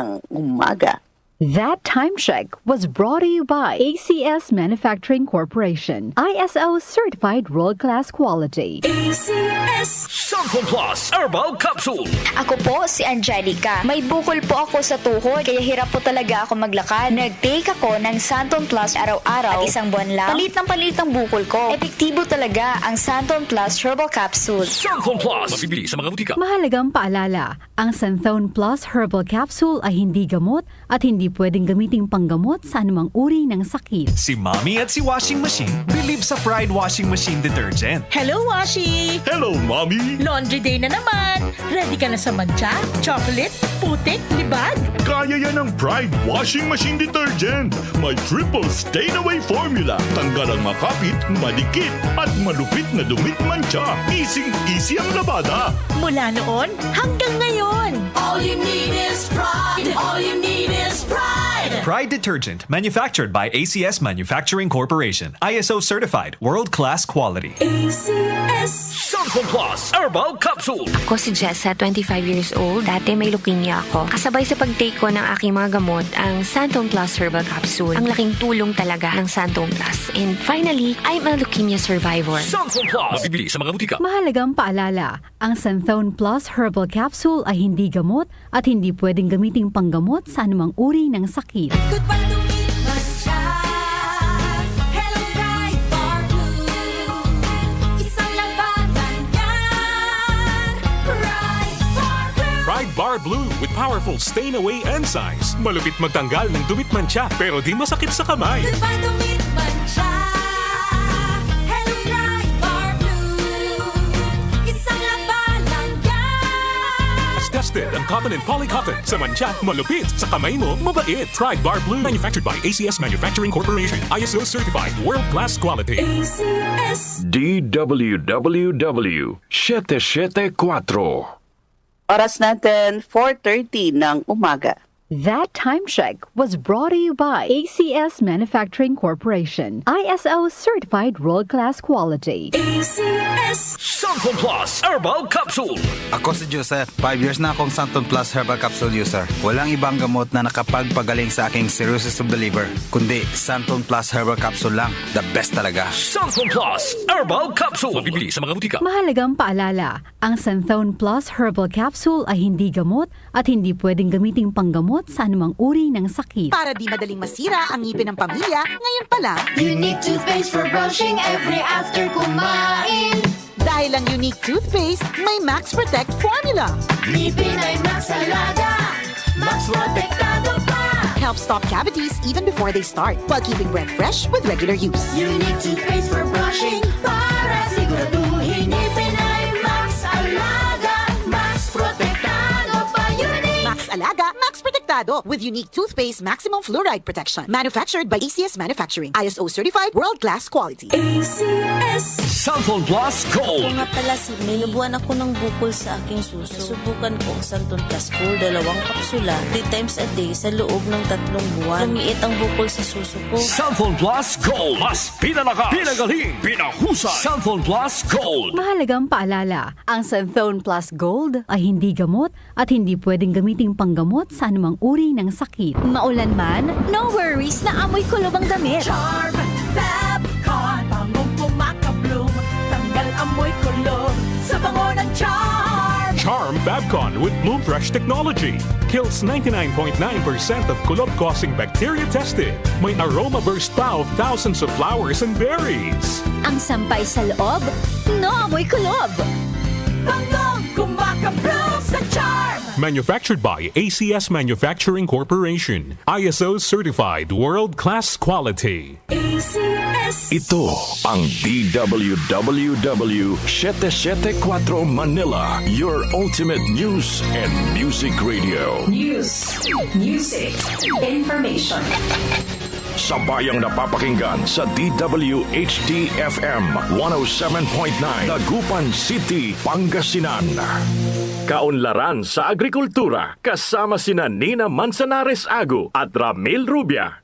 ng umaga. That time check was brought to you by ACS Manufacturing Corporation, ISO certified world-class quality. ACS Santon Plus Herbal Capsule. Ako po si Angelica. May bukol po ako sa tuhod, kaya hirap po talaga ako maglakad. Nag-take ako ng Santon Plus araw-araw at isang buwan lang. Palit ang bukol ko. Epektibo talaga ang Santon Plus Herbal Capsule. Santon Plus. Mabibili sa mga butika. Mahalagang paalala, ang Santhone Plus Herbal Capsule ay hindi gamot at hindi pwedeng gamiting panggamot sa anumang uri ng sakit. Si Mommy at si Washing Machine believe sa Pride Washing Machine Detergent. Hello, Washi! Hello, Mommy! Laundry day na naman! Ready ka na sa mancha, chocolate, putik, libag? Kaya yan ng Pride Washing Machine Detergent. May triple stain-away formula. Tanggal ang makapit, madikit, at malupit na dumit mancha. Easy ang labada. Mula noon hanggang ngayon. All you need is pride. All you need is pride. Pride Detergent, manufactured by ACS Manufacturing Corporation. ISO certified, world-class quality. ACS Santon Plus Herbal Capsule. Ako si Jessa, 25 years old. Dati may leukemia ako. Kasabay sa pag-take ko ng aking mga gamot, ang Santon Plus Herbal Capsule. Ang laking tulong talaga ng Santon Plus. And finally, I'm a leukemia survivor. Santon Plus. Mabibili sa mga butika. Mahalagang paalala, ang Santhone Plus Herbal Capsule ay hindi gamot at hindi pwedeng gamiting panggamot sa anumang uri ng sakit. Goodbye to me, Masya. Hello, bright bar blue. Isang labanan yan. Bright bar blue. Pride Bar Blue with powerful stain-away enzymes. Malupit magtanggal ng dumit mancha pero di masakit sa kamay. Goodbye to me, Masya. Hello, bright bar blue. Isang labanan yan. As tested ang cotton and polycotton. Sa mancha, malupit. Sa kamay mo, mabait. Pride Bar Blue. Manufactured by ACS Manufacturing Corporation. ISO certified. World-class quality. ACS DWWW 774. Oras natin 4:30 ng umaga. That time check was brought to you by ACS Manufacturing Corporation, ISO certified world-class quality. ACS Santon Plus Herbal Capsule. Ako si Joseph. 5 years na akong Santon Plus Herbal Capsule user. Walang ibang gamot na nakapagpagaling sa aking cirrhosis of the liver, kundi Santon Plus Herbal Capsule lang. The best talaga. Santon Plus Herbal Capsule. Mabibili sa mga butika. Mahalagang paalala, ang Santhone Plus Herbal Capsule ay hindi gamot at hindi pwedeng gamiting panggamot sa anumang uri ng sakit. para di madaling masira ang ngipin ng pamilya, ngayon pa lang, Unique toothpaste for brushing every after kumain. dahil ang unique toothpaste, may Max Protect formula. Ngipin ay Max Alaga. Max Protektado pa. Helps stop cavities even before they start, while keeping breath fresh with regular use. Unique toothpaste for brushing para siguraduhin ngipin ay Max Alaga. Max Protektado pa. Unique. Max Alaga, Max Protectado with unique toothpaste maximum fluoride protection. Manufactured by ACS Manufacturing. ISO certified world-class quality. ACS Santon Plus Gold. Nga pala si May, nabuhan ako ng bukol sa aking suso. Subukan ko ang Santon Plus Gold, 2 kapsula, 3 times a day sa loob ng 3 buwan. Lumiit ang bukol sa suso ko. Santon Plus Gold. Mas pinalakas, pinagaling, pinahusay. Santon Plus Gold. Mahalagang paalala, ang Santhone Plus Gold ay hindi gamot at hindi pwedeng gamiting panggamot sa anumang uri ng sakit. Maulan man, no worries na amoy kulob ang damit. Charm Fabcon, bangong kumakabloom, tanggal amoy kulob sa bango ng Charm. Charm Fabcon with Bloom Fresh technology. Kills 99.9% of kulob-causing bacteria tested. May aroma burst pa of thousands of flowers and berries. Ang sampay sa loob, no amoy kulob. Bangong kumakabloom sa Charm. Manufactured by ACS Manufacturing Corporation. ISO certified world-class quality. ACS Ito ang DWWW 774 Manila, your ultimate news and music radio. News, music, information. Sabayang napapakinggan sa DWHD-FM 107.9 Dagupan City, Pangasinan. Kaunlaran sa agrikultura kasama sina Nina Manzanares Agu at Ramil Rubia.